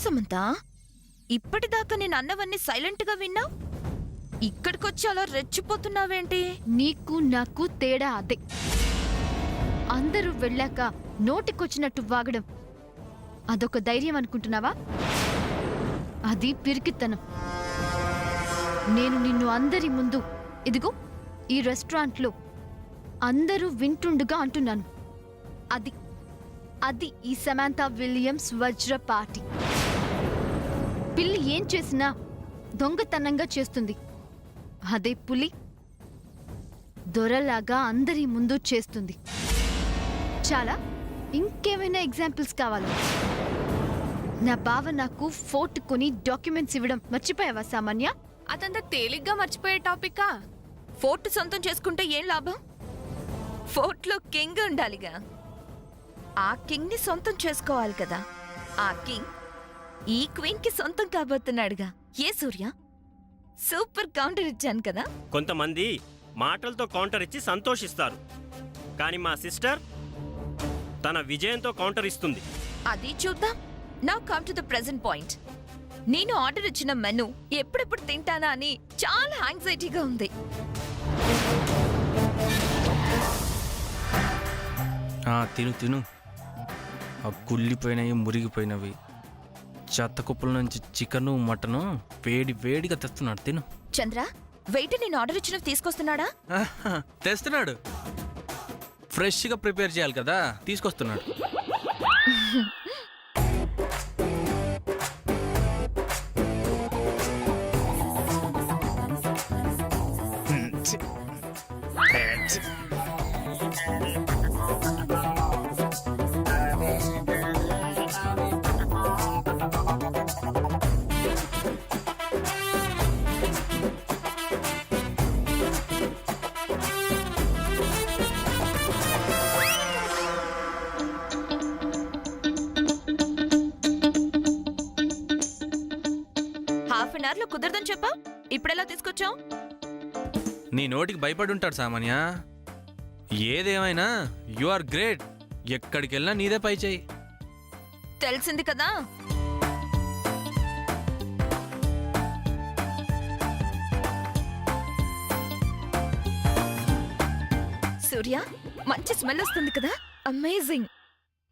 సమంత, ఇప్పటిదాకా నేను అన్నవన్నీ సైలెంట్గా విన్నా, ఇక్కడికొచ్చి అలా రెచ్చిపోతున్నావేంటి? నీకు నాకు తేడా అదే. అందరూ వెళ్ళాక నోటికొచ్చినట్టు వాగడం అదొక ధైర్యం అనుకుంటున్నావా? అది పిరికితనం. నేను నిన్ను అందరి ముందు ఇదిగో ఈ రెస్టారెంట్లో అందరూ వింటుండగా అంటున్నాను. అది అది ఈ సమాంతా విలియమ్స్ వజ్ర పార్టీ. పిల్లి ఏం చేసినా దొంగతనంగా చేస్తుంది. అదే పులి దొరలాగా అందరి ముందు చేస్తుంది. చాలా ఇంకేమైనా ఎగ్జాంపుల్స్ కావాలా? నా బావ నాకు ఫోర్ట్ కొని డాక్యుమెంట్స్ ఇవ్వడం మర్చిపోయావా సామాన్య? అదంతా తేలిగ్గా మర్చిపోయే టాపికా? ఫోర్ట్ సొంతం చేసుకుంటే ఏం లాభం? ఫోర్ట్లో కింగ్ ఉండాలిగా. ఆ కింగ్ ని సొంతం చేసుకోవాలి కదా. ఆ కింగ్ ఈ క్వీన్ కి సొంతం కాబోతున్నాడుగా. ఏ సూర్య, సూపర్ కౌంటర్ ఇచ్చాను కదా. కొంతమంది మాటలతో కౌంటర్ ఇచ్చి సంతోషిస్తారు, కానీ మా సిస్టర్ తన విజయంతో కౌంటర్ ఇస్తుంది. అది చూద్దాం. Now come to the present point. నేను ఆర్డర్ ఇచ్చిన మెనూ ఎప్పుడెప్పుడు తింటానా అని చాలా యాంగ్జైటీగా ఉంది. తిను తిను. ఆ కుళ్ళిపోయినవి మురిగిపోయినవి చెత్త కుప్పల నుంచి చికెను మటను వేడి వేడిగా తెస్తున్నాడు. తిను. చంద్ర, వెయిట్ నేను ఆర్డర్ ఇచ్చినవి తీసుకొస్తున్నాడా? తెస్తున్నాడు. ఫ్రెష్గా ప్రిపేర్ చేయాలి కదా, తీసుకొస్తున్నాడు. హాఫ్ అన్ అవర్ లో కుదరదని చెప్పా, ఇప్పుడెలా తీసుకొచ్చావు? నీ నోటికి భయపడి ఉంటాడు సామాన్య. ఏదేమైనా యు ఆర్ గ్రేట్. ఎక్కడికి వెళ్ళినా నీదే పై చేయి. తెలిసింది కదా. సూర్య, మంచి స్మెల్ వస్తుంది కదా. అమేజింగ్.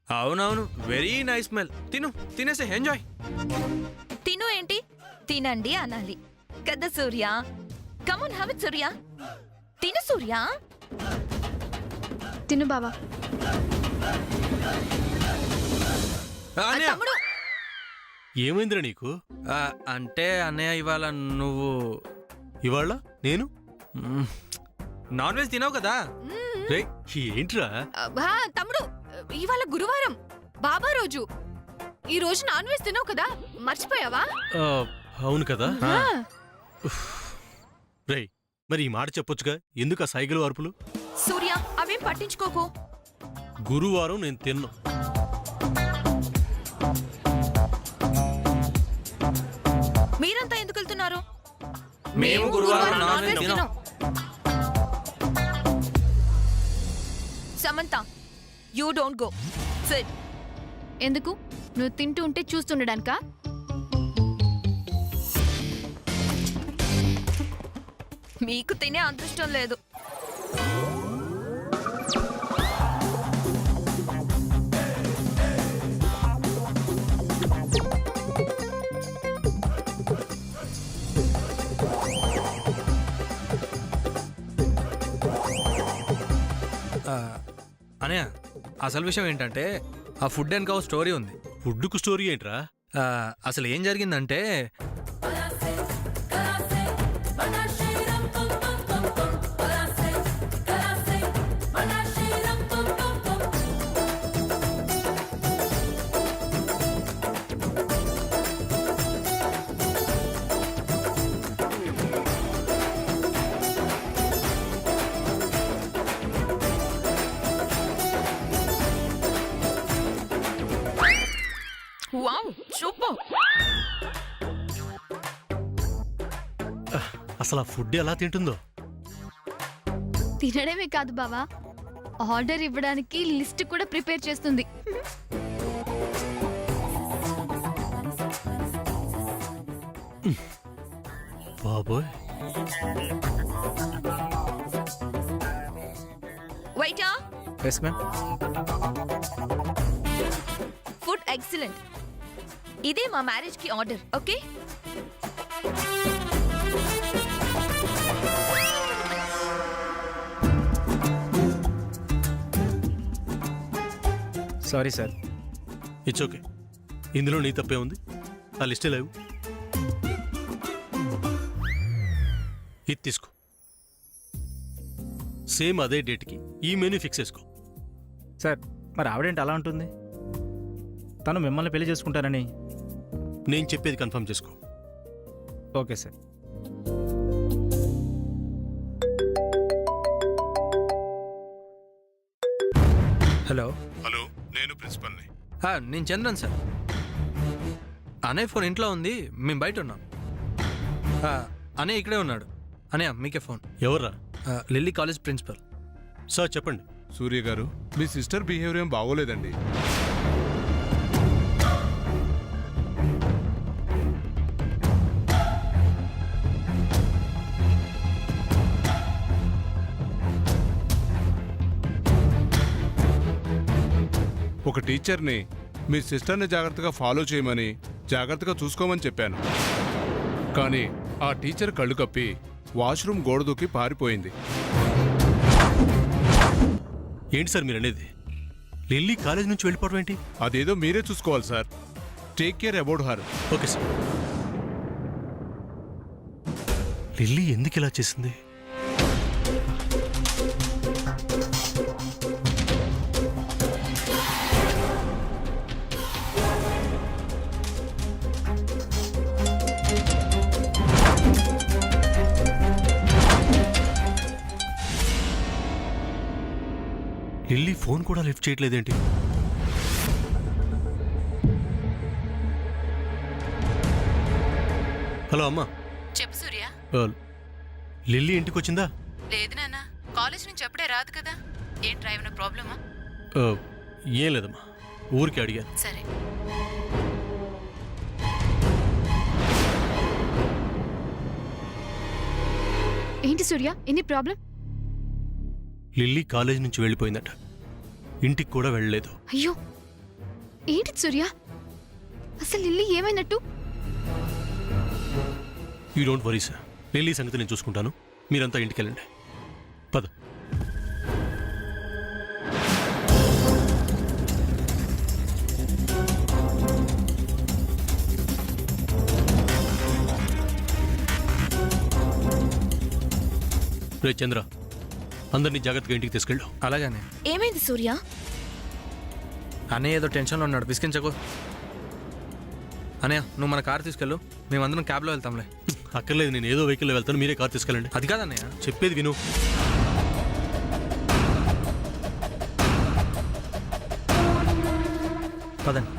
అవునవును, వెరీ నైస్ స్మెల్. తిను, తినేసి ఎంజాయ్. తిను ఏంటి, తినండి అనాలి కదా సూర్య. కమన్ హ్యావ్ ఇట్ సూర్య. తిను సూర్య. తిను బావా. తమ్ముడు, ఏమైందిరా నీకు? అంటే అన్నయ్య ఇవాళ నువ్వు ఇవాళ నేను నాన్ వెజ్ తినావు కదా. రే ఏంట్రా? తమ్ముడు, ఇవాళ గురువారం బాబా రోజు. ఈ రోజు నాన్ వెజ్ తినవు కదా, మర్చిపోయావా? అవును కదా. రే మరి ఈ మాట చెప్పొచ్చుగా, ఎందుకు ఆ సైకిల్ అరుపులు? సూర్య అవేం పట్టించుకోకు. గురువారం నేను తిన్నా. మీరంతా ఎందుకు వెళ్తున్నారు? మేము గురువారం నాన్ వెజ్ తినం. Samantha, you don't go. SIT. ఎందుకు? నువ్వు తింటూ ఉంటే చూస్తుండడానికా? మీకు తినే అదృష్టం లేదు. అనయ్య, అసలు విషయం ఏంటంటే ఆ ఫుడ్ వెనక ఒక స్టోరీ ఉంది. ఫుడ్కు స్టోరీ ఏంట్రా? అసలు ఏం జరిగిందంటే వావ్, సూపర్. అసలు ఆ ఫుడ్ ఎలా తింటుందో. తినడమే కాదు బావా, ఆర్డర్ ఇవ్వడానికి లిస్ట్ కూడా ప్రిపేర్ చేస్తుంది. బాబోయ్. వైటా, ఎస్ మ్యామ్. Food excellent. ఇదే మా మ్యారేజ్ కి order. Okay, sorry sir. It's okay. ఇందులో నీ తప్పే ఉంది. ఆ లిస్టే లేవు. ఇది తీసుకో. సేమ్ అదే డేట్కి ఈ మెనూ ఫిక్స్ చేసుకో. సార్ మరి ఆవిడేంటి అలా ఉంటుంది? తను మిమ్మల్ని పెళ్లి చేసుకుంటానని. నేను చెప్పేది కన్ఫర్మ్ చేసుకో. Okay sir. హలో. హలో, నేను ప్రిన్సిపల్ని. నేను చంద్రన్ సార్. అన్నయ్య ఫోన్ ఇంట్లో ఉంది, మేము బయట ఉన్నాం. అన్నయ్య ఇక్కడే ఉన్నాడు. అన్నయ్య మీకే ఫోన్. ఎవర్రా? Lily college principal. సార్ చెప్పండి. సూర్య గారు, మీ సిస్టర్ బిహేవియర్ ఏం బాగోలేదండి. ఒక టీచర్ని మీ సిస్టర్ని జాగ్రత్తగా ఫాలో చేయమని, జాగ్రత్తగా చూసుకోమని చెప్పాను. కానీ ఆ టీచర్ కళ్ళు కప్పి వాష్రూమ్ గోడ దూకి పారిపోయింది. ఏంటి సార్ మీరు అనేది? లిల్లీ కాలేజ్ నుంచి వెళ్ళిపోవడం ఏంటి? అదేదో మీరే చూసుకోవాలి sir. Take care about her. Okay sir. Lily ఎందుకు ఇలా చేసింది? లిల్లీ ఫోన్ కూడా లిఫ్ట్ చేయట్లేదేంటి? హలో అమ్మా. చెప్పు సూర్య. లిల్లీ ఇంటికి వచ్చిందా? లేదు నాన్న, కాలేజ్ నుంచి అప్పుడే రాదు కదా. ఏం డ్రైవ్ నా ప్రాబ్లమా? ఏం లేదమ్మా, ఊరికి అడిగాను. సరే. ఏంటి సూర్య, ఎన్ని ప్రాబ్లం? లిల్లీ కాలేజ్ నుంచి వెళ్ళిపోయిందట. ఇంటికి కూడా వెళ్ళలేదు. అయ్యో, ఏంటి సూర్య, అసలు లిల్లీ ఏమైనట్టు? You don't worry sir. Lily సంగతి నేను చూసుకుంటాను. మీరంతా ఇంటికి వెళ్ళండి. పద. రే చంద్ర, అందరినీ జాగ్రత్తగా ఇంటికి తీసుకెళ్ళు. అలాగనే. ఏమైంది సూర్య? అన్నయ్య ఏదో టెన్షన్లో ఉన్నాడు, విసిగించకు. అన్నయ్య నువ్వు మన కార్ తీసుకెళ్ళు, మేమందరం క్యాబ్లో వెళ్తాంలే. అక్కర్లేదు, నేను ఏదో వెహికల్లో వెళ్తాను, మీరే కార్ తీసుకెళ్ళండి. అది కాదన్నయ్య, చెప్పేది విను. పదండి.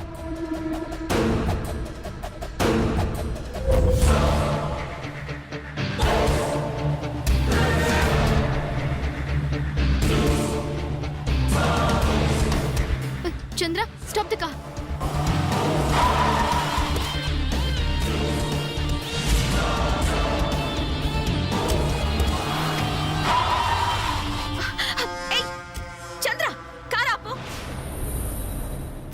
Chandra, stop the car. Chandra, car ఆపు.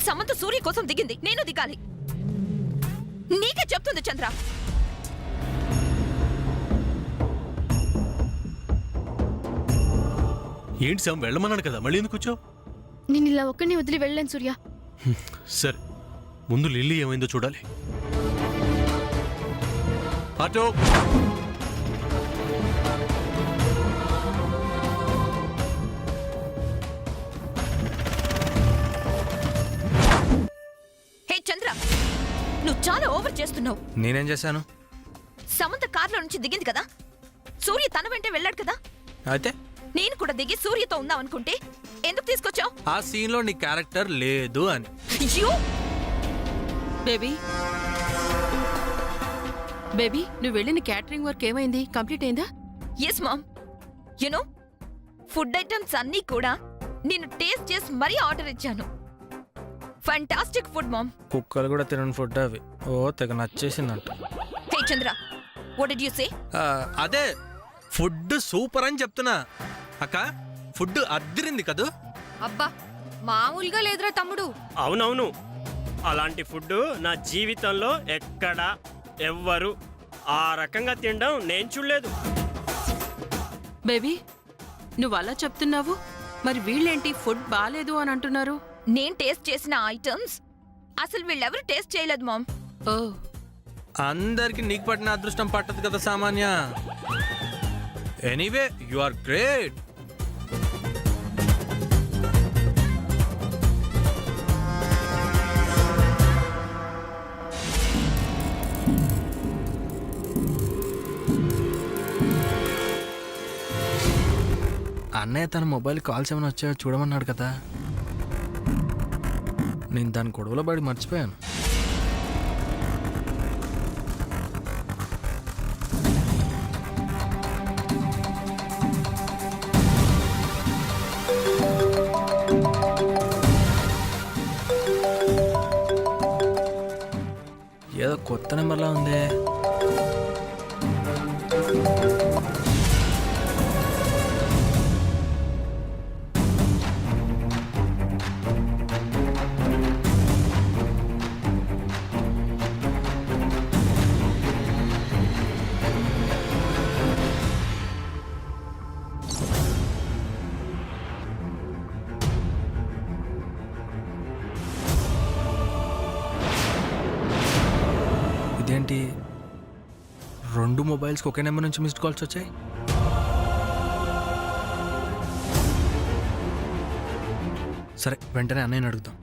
సమంత సూర్య కోసం దిగింది, నేను దిగాలి. నీకే చెప్తుంది చంద్ర. ఏంటి సార్, వెళ్ళమన్నాను కదా, మళ్ళీ ఎందుకు వచ్చావు? నేను ఇలా ఒక్కడిని వదిలి వెళ్ళలేను సూర్య. సరే, ముందు లిల్లీ ఏమైందో చూడాలి. ఆటో. హే చంద్ర, నువ్వు చాలా ఓవర్ చేస్తున్నావు. నేనేం చేశాను? సమంత కార్లో నుంచి దిగింది కదా, సూర్య తన వెంటే వెళ్ళాడు కదా. అయితే నేను కూడా దిగి సూర్యతో ఉందాం అనుకుంటే ఎందుకు తీసుకొచ్చావు? ఆ సీన్లో నీ క్యారెక్టర్ లేదు అని. బేబీ, బేబీ, నువ్వు వెళ్ళిన క్యాటరింగ్ వర్క్ ఏమైంది? కంప్లీట్ అయిందా? Yes mom. You know, food items అన్నీ కూడా నేను టేస్ట్ చేసి మరీ ఆర్డర్ ఇచ్చాను. Fantastic food mom. కుక్కలు కూడా తినని ఫుడ్ అవి. ఓ తెగ నచ్చేసిందంట. Hey Chandra, what did you say? అదే ఫుడ్ సూపర్ అని చెప్తున్నా. అక్క ఫుడ్ అద్దిరింది కదూ. అబ్బా మామూలుగా లేదురా తమ్ముడు. అవునవును, అలాంటి ఫుడ్ నా జీవితంలో ఎవ్వరు ఆ రకంగా తినడం నేను చూడలేదు. బేబీ నువ్వు అలా చెప్తున్నావు, మరి వీళ్ళేంటి ఫుడ్ బాలేదు అని అంటున్నారు? నేను టేస్ట్ చేసిన ఐటమ్స్ అసలు వీళ్ళెవరు టేస్ట్ చేయలేదు మామ్. ఓ అందరికి నీకు పట్టిన అదృష్టం పట్టదు కదా సామాన్య. Anyway you are great. అన్నయ్య తన మొబైల్ కాల్స్ ఏమైనా వచ్చాయో చూడమన్నాడు కదా. నేను దాని గొడవలో పడి మర్చిపోయాను. ఏదో కొత్త నెంబర్లా ఉంది. ఇదేంటి 2 మొబైల్స్కి ఒకే నెంబర్ నుంచి మిస్డ్ కాల్స్ వచ్చాయి? సరే వెంటనే అన్నయ్యని అడుగుతాం.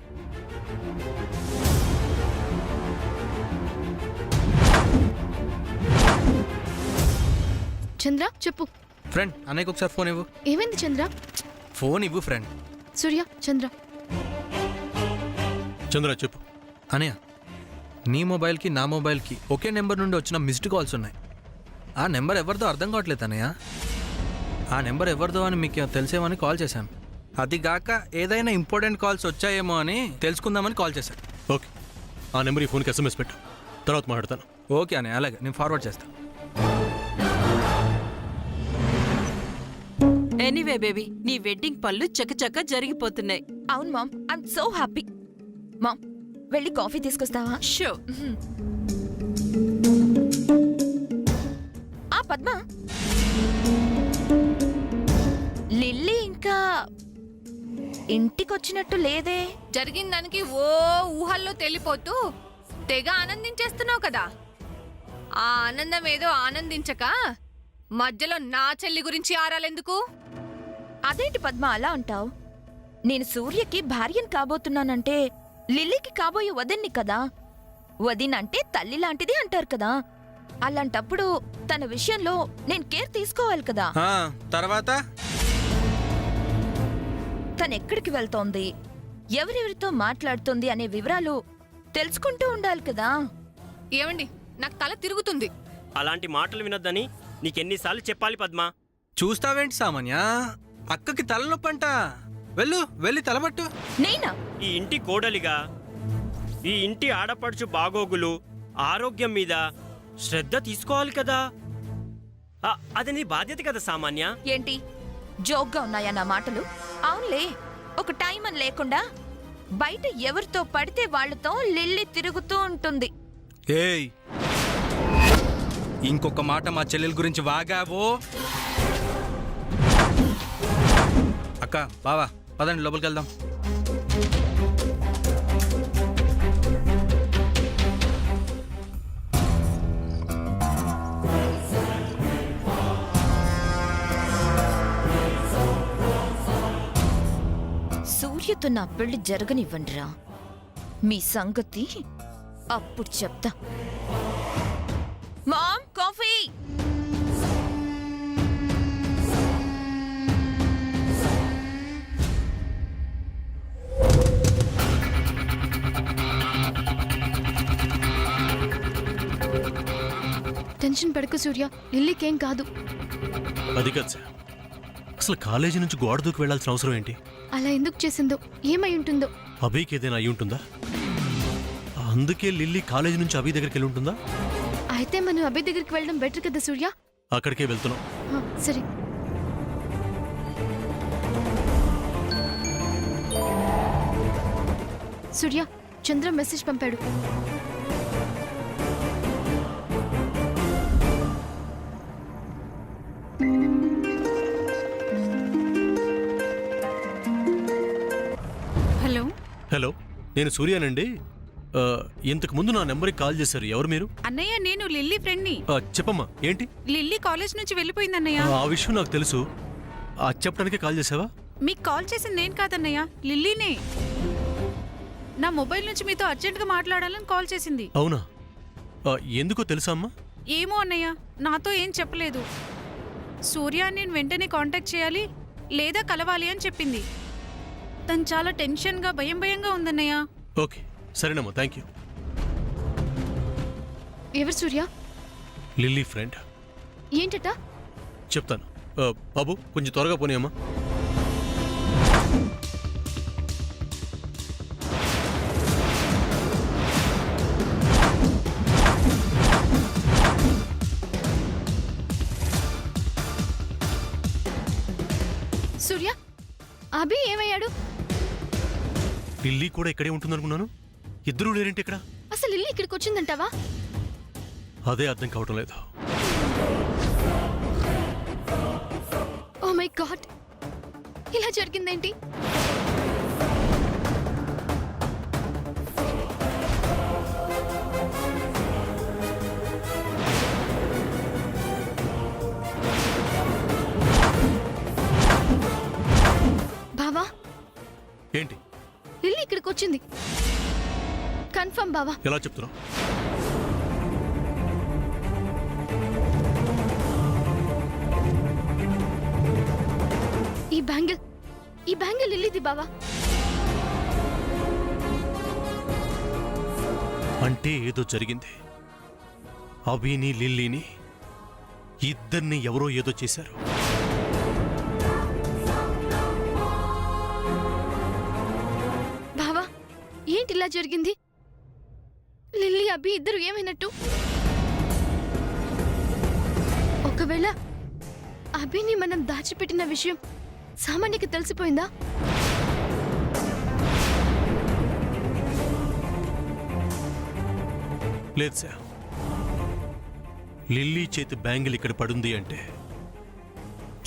చంద్ర చెప్పు. ఫ్రెండ్ అన్నయ్యకి ఒకసారి ఫోన్ ఇవ్వు. ఏమైంది చంద్ర? ఫోన్ ఇవ్వు ఫ్రెండ్. సూర్య చంద్ర. చంద్ర చెప్పు. అన్నయ్య నీ మొబైల్కి నా మొబైల్కి ఒకే నెంబర్ నుండి వచ్చిన మిస్డ్ కాల్స్ ఉన్నాయి. ఆ నెంబర్ ఎవరిదో అర్థం కావట్లేదు అన్నయ్య. ఆ నెంబర్ ఎవరిదో అని మీకు తెలిసేమని కాల్ చేశాను. అది గాక ఏదైనా ఇంపార్టెంట్ కాల్స్ వచ్చాయేమో అని తెలుసుకుందామని కాల్ చేశాను. ఓకే, ఆ నెంబర్ ఈ ఫోన్కి ఎస్ఎంఎస్ పెట్టు, తర్వాత మాట్లాడతాను. ఓకే అన్నయ్య, అలాగే నేను ఫార్వర్డ్ చేస్తాను. ఎనీవే బేబీ, నీ వెడ్డింగ్ పనులు చకచక జరిగిపోతున్నాయి. అవును mom, I'm so happy. Mom వెళ్ళి కాఫీ తీసుకొస్తావా? షో ఆ పద్మ, లిల్లీ ఇంకా ఇంటికొచ్చినట్టు లేదే. జరిగిన దానికి ఓ ఊహల్లో తెలిపోతూ తెగ ఆనందించేస్తున్నావు కదా. ఆ ఆనందం ఏదో ఆనందించక మధ్యలో నా చెల్లి గురించి ఆరాలెందుకు? అదేంటి పద్మ అలా అంటావు? నేను సూర్యకి భార్యను కాబోతున్నానంటే లిల్లీకి కాబోయే వదిన్ని కదా. వదినంటే తల్లి లాంటిది అంటారు కదా. అలాంటప్పుడు తన విషయంలో నేను కేర్ తీసుకోవాలి కదా. తర్వాత తనెక్కడికి వెళ్తోంది, ఎవరెవరితో మాట్లాడుతోంది అనే వివరాలు తెలుసుకుంటూ ఉండాలి కదా. ఏమండి, నాకు తల తిరుగుతుంది. అలాంటి మాటలు వినొద్దని నీకెన్నిసార్లు చెప్పాలి పద్మా? చూస్తావేంటి సామాన్య, అక్కకి తలనొప్పంట. వెళ్ళి తలబట్టు. నేనా? ఈ ఇంటి కోడలిగా, ఈ ఇంటి ఆడపడుచు బాగోగులు, ఆరోగ్యం మీద శ్రద్ధ తీసుకోవాలి కదా. అది నీ బాధ్యత కదా సామాన్య. ఏంటి జోక్గా ఉన్నాయా నా మాటలు? అవునులే, ఒక టైం అని లేకుండా బయట ఎవరితో పడితే వాళ్లతో లిల్లీ తిరుగుతూ ఉంటుంది. ఏయ్, ఇంకొక మాట మా చెల్లెల గురించి వాగావో. అక్క బావా పదండి లోపలికి వెళ్దాం. సూర్యతో నా పెళ్లి జరగనివ్వండిరా, మీ సంగతి అప్పుడు చెప్తా. Ma'am coffee. టెన్షన్ పడకు సూర్య, లిల్లీకేం కాదు. అది కాదు సార్, అసలు కాలేజీ నుంచి గోడ దూకి వెళ్లాల్సిన అవసరం ఏంటి? అలా ఎందుకు చేసిందో, ఏమై ఉంటుందో. అభికి ఏదైనా అయి ఉంటుందా? అందుకే లిల్లీ కాలేజీ నుంచి అభి దగ్గరికి వెళ్ళి ఉంటుందా? అయితే మనం అభి దగ్గరికి వెళ్ళడం బెటర్ కదా సూర్య. అక్కడికే వెళ్తున్నాం. సరే. సూర్య, చంద్ర మెసేజ్ పంపాడు. హలో హలో, నేను సూర్యానండి. ఇంతకు ముందు నా నెంబర్కి కాల్ చేశారు. ఎవరు మీరు? అన్నయ్య, నేను లిల్లీ ఫ్రెండ్ని. చెప్పమ్మా, ఏంటి? లిల్లీ కాలేజ్ నుంచి వెళ్ళిపోయింది అన్నయ్య. ఆ విషయం నాకు తెలుసు. చెప్పడానికే కాల్ చేసావా? మీకు కాల్ చేసింది నేను కాదన్నయ్య, లిల్లీనే. నా మొబైల్ నుంచి మీతో అర్జెంట్గా మాట్లాడాలని కాల్ చేసింది. అవునా? ఎందుకో తెలుసా అమ్మా? ఏమో అన్నయ్య, నాతో ఏం చెప్పలేదు. సూర్య నేను వెంటనే కాంటాక్ట్ చేయాలి లేదా కలవాలి అని చెప్పింది. తను చాలా టెన్షన్గా భయంగా ఉందన్నయ్య. ఓకే, సరేనమ్మా, థ్యాంక్ యూ. ఎవరు సూర్య? Lily friend. ఏంటట? చెప్తాను. బాబు, కొంచెం త్వరగా పోనీ అమ్మా. సూర్య, అభి ఏమయ్యాడు? లిల్లీ కూడా ఇక్కడే ఉంటుందనుకున్నాను. ఇద్దరూ లేరేంటి ఇక్కడ? అసలు ఇల్లు ఇక్కడికి వచ్చిందంటావా? అదే అర్థం కావటం లేదు. ఓ మై గాడ్, ఇలా జరిగిందేంటి? బావా, ఏంటి? లిల్లీ ఇక్కడికి వచ్చింది కన్ఫర్మ్ బావా. ఎలా చెప్తున్నావు? ఈ బ్యాంగిల్ లిల్లీది బావా. అంటే ఏదో జరిగింది. అభిని లిల్లీని ఇద్దరిని ఎవరో ఏదో చేశారు. బావా, ఏంటి ఇలా జరిగింది? లిల్లీ అభి ఇద్దరు ఏమైనట్టు? ఒకవేళ అభిని మనం దాచిపెట్టిన విషయం సామాన్యకి తెలిసిపోయిందా? లేదు సార్. లిల్లీ చేతి బ్యాంగిల్ ఇక్కడ పడుంది అంటే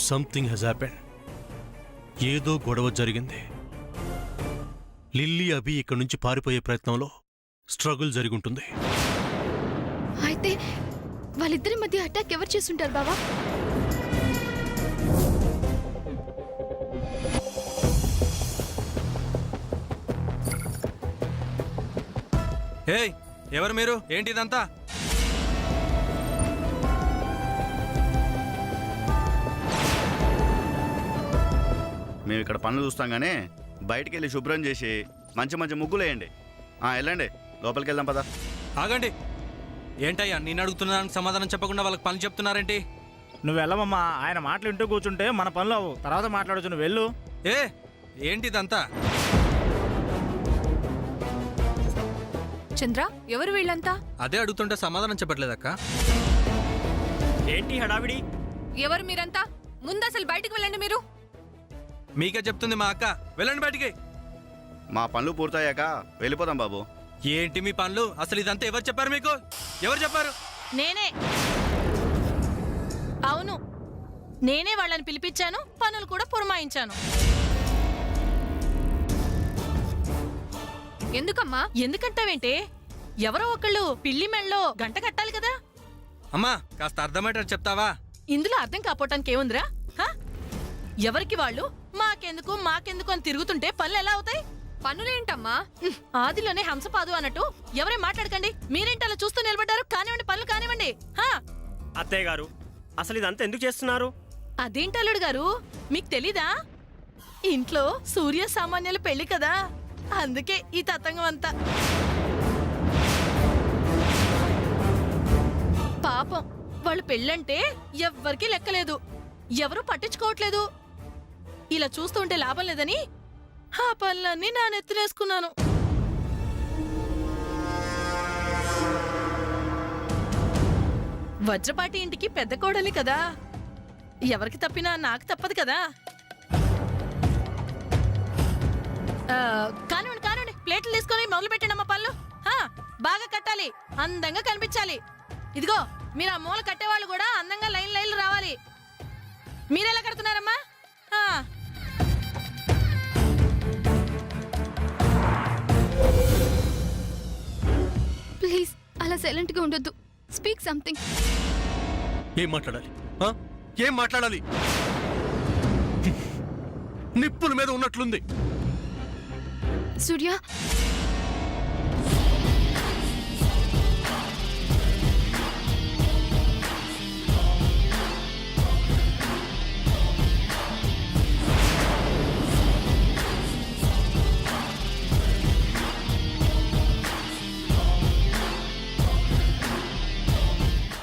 సంథింగ్ హెస్ హ్యాపెండ్. ఏదో గొడవ జరిగింది. లిల్లీ అభి ఇక్కడ నుంచి పారిపోయే ప్రయత్నంలో స్ట్రగుల్ జరుగుంటుంది. అయితే వాళ్ళిద్దరి మధ్య అటాక్ ఎవరు చేస్తుంటారు బావా? ఏయ్, ఎవరు మీరు? ఏంటి ఇదంతా? మేము ఇక్కడ పనులు చూస్తాం కానీ బయటికి వెళ్ళి శుభ్రం చేసి మంచి మంచి ముగ్గులు వేయండి. వెళ్ళండి, లోపలికి వెళ్దాం పదా. ఆగండి. ఏంటయ్యా, నేను అడుగుతున్నాను సమాధానం చెప్పకుండా వాళ్ళకి పనులు చెప్తున్నారేంటి? నువ్వు వెళ్ళమమ్మా. ఆయన మాటలు వింటూ కూర్చుంటే మన పనులు అవ్వు. తర్వాత మాట్లాడచ్చు. నువ్వు వెళ్ళు. ఏంటి ఇదంతా? చంద్ర, ఎవరు వీళ్ళంతా? అదే అడుగుతుంటే సమాధానం చెప్పట్లేదక్క. ఏంటి హడావిడి? ఎవరు మీరంతా? ముందు అసలు బయటికి వెళ్ళండి. మీరు మీకే చెప్తుంది మా అక్క. వెళ్ళండి బయటికి. మా పనులు పూర్తయ్యాక వెళ్ళిపోదాం బాబు. ఏంటి మీ పనులు? అసలు ఇదంతా ఎవరు చెప్పారు మీకు? ఎవరు చెప్పారు? నేనే. అవును, నేనే వాళ్ళని పిలిపించాను, పనులు కూడా పురమాయించాను. ఎందుకమ్మా? ఎందుకంటావేంటి? ఎవరో ఒకళ్ళు పిల్లి మెళ్ళో గంట కట్టాలి కదా. అమ్మా, కాస్త అర్థమయ్యేటట్టు చెప్తావా? ఇందులో అర్థం కాపోవటానికి ఏముందిరా? ఎవరికి వాళ్ళు మాకెందుకు అని తిరుగుతుంటే పనులు ఎలా అవుతాయి? పనులేంటమ్మా? ఆదిలోనే హంసపాదు అన్నట్టు ఎవరే మాట్లాడకండి. మీరేంటి అలా చూస్తూ నిలబడ్డారు? కానివ్వండి, పనులు కానివ్వండి. అత్తయ్య గారు, అసలు ఇదంతా ఎందుకు చేస్తున్నారు? అదేంటి అల్లుడు గారు, మీకు తెలీదా? ఇంట్లో సూర్య సామాన్యుల పెళ్లి కదా, అందుకే ఈ తతంగం అంతా. పాపం, వాళ్ళు పెళ్ళంటే ఎవ్వరికీ లెక్కలేదు, ఎవరూ పట్టించుకోవట్లేదు. ఇలా చూస్తుంటే లాభం లేదని ఆ పనులన్నీ నా నెత్తినేసుకున్నాను. వజ్రపాటి ఇంటికి పెద్ద కోడలి కదా, ఎవరికి తప్పినా నాకు తప్పదు కదా. కానివ్వండి కానివ్వండి, ప్లేట్లు తీసుకొని మొదలు పెట్టండి అమ్మ పళ్ళు. బాగా కట్టాలి, అందంగా కనిపించాలి. ఇదిగో మీరు ఆ మూల కట్టేవాళ్ళు కూడా అందంగా లైన్లు రావాలి. మీరెలా కడుతున్నారమ్మా? ప్లీజ్ అలా సైలెంట్గా ఉండొద్దు. Speak something. ఏం మాట్లాడాలి? ఏం మాట్లాడాలి? నిప్పుల మీద ఉన్నట్లుంది. సూర్య